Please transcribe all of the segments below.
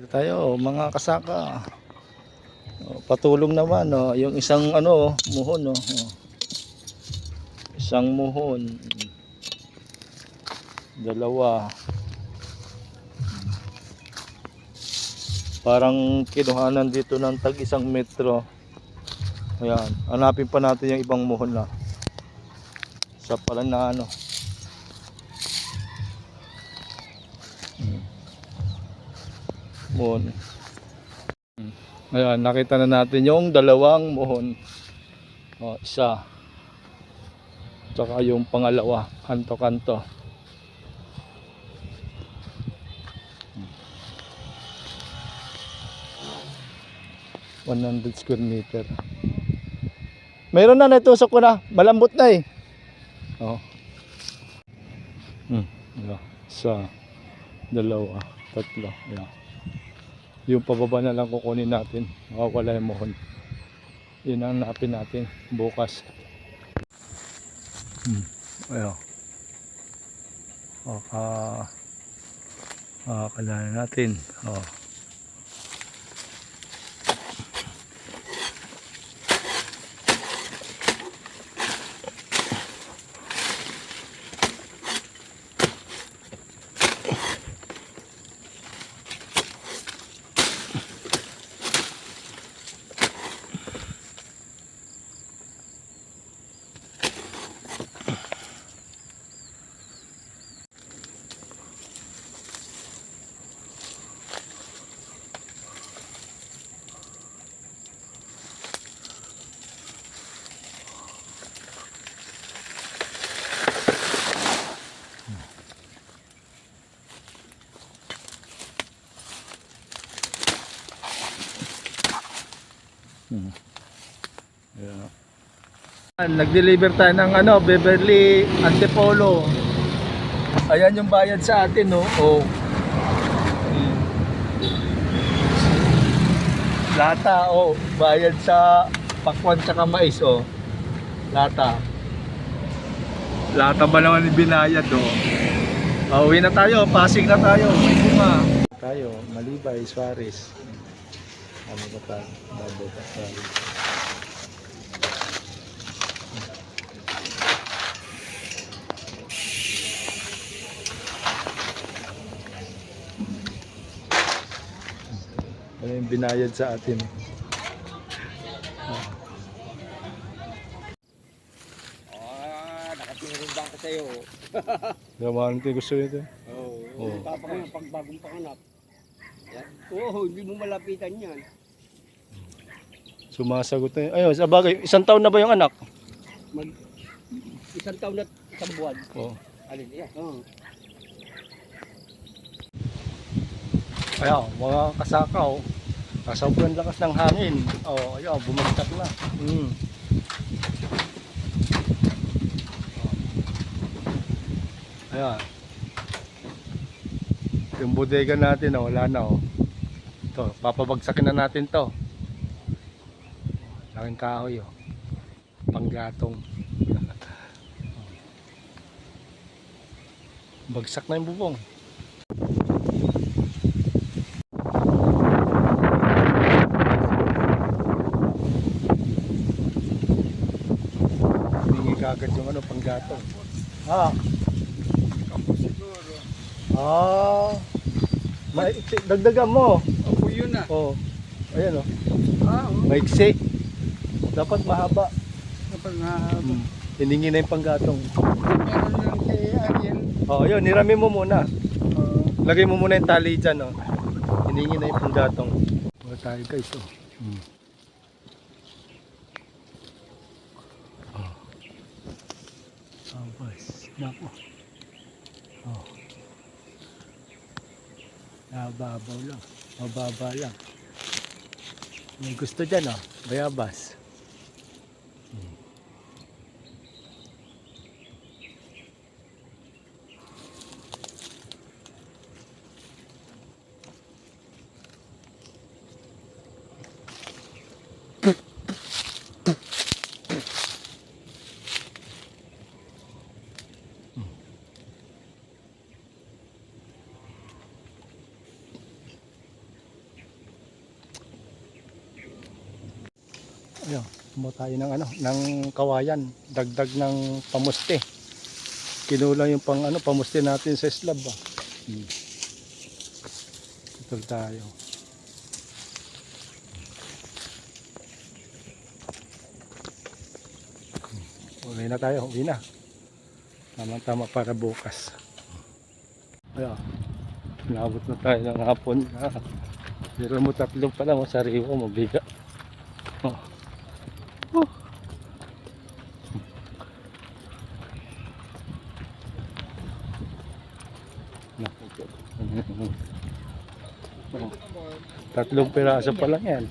Dito tayo mga kasaka. Patulong naman yung isang muhon isang muhon. Dalawa. Parang kinuhanan dito ng tag 1 metro. Ayan, hanapin pa natin yung ibang muhon na. Sa pala na muhon. Ayan, nakita na natin yung dalawang muhon. Isa. Tsaka yung pangalawa, kanto-kanto. 100 square meter. Mayroon na, natusok ko na. Malambot na eh. Isa, dalawa, tatlo. Ayan. Yung pababa na lang kukunin natin. Makawala yung muhon. Yun ang napin natin bukas. Ayan. Kailangan natin. Nag-deliver tayo ng Beverly Antipolo. Ayan yung bayad sa atin Lata bayad sa pakwan tsaka mais Lata. Lata ba naman yung binayad uwi na tayo, Pasig na tayo. May bunga. Tayo, Malibay, Suarez. Ano ba tayo? Bago pa tayo. Ano yung binayad sa atin? Nakatingin ba ka sa'yo? Gawain ko gusto nito. Tapang yung pagbagong panganak. Hindi mo malapitan yan. Sumasagot na yun. Ayun, sa bagay, 1 taon na ba yung anak? 1 taon at 1 buwan. Alin yan? Ayan, mga kasaka sobrang lakas ng hangin. Ayan, bumagsak na. Ayan. Yung bodega natin wala na Ito, papabagsakin na natin to. Laking kahoy panggatong. Bagsak na yung bubong. Hindi kagad yung panggatong. Dagdagan mo. Ako yun na. Ayan maiksi. Dapat mahaba. Kapag mahaba. Hiningi na yung panggatong. Meron lang kay Ariel. Yun, nirami mo muna. Lagay mo muna yung tali dyan hiningi na yung panggatong. Tayo guys Nako. Nababaw lang. Mababa lang. May gusto dyan bayabas. Ayun, kumuha tayo ng ano, ng kawayan, dagdag ng pamuste. Kinulang yung pang ano, pamuste natin sa slab ah. Ito tayo. Uwi na tayo, uwi na. Tama-tama para bukas. Ayun, nabot na tayo ng hapon. Pero mo tatlo pa lang, sariwa, mabigat. Oh. Oh. Tatlong piraso pa lang yan.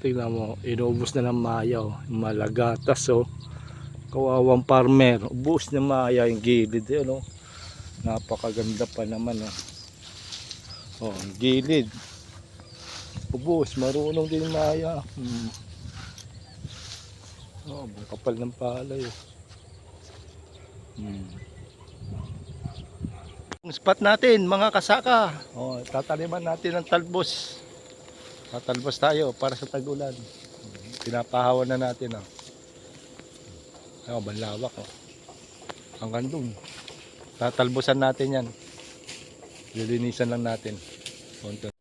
Tingnan mo, inubos na ng mayaw, malagatas oh. Kawawang farmer, ubos na maya yung gilid eh, no? Napakaganda pa naman oh. Oh, ang gilid. Ubos, marunong din maya. Oh, kapal ng palay oh. Ang spot natin mga kasaka. Oh, tataniman natin ng talbos. Tatalbos tayo para sa tag-ulan. Pinapahawan na natin oh. Oh, banlawak oh. Hanggang dun. Tatalbosan natin yan. Lilinisan lang natin. Konti.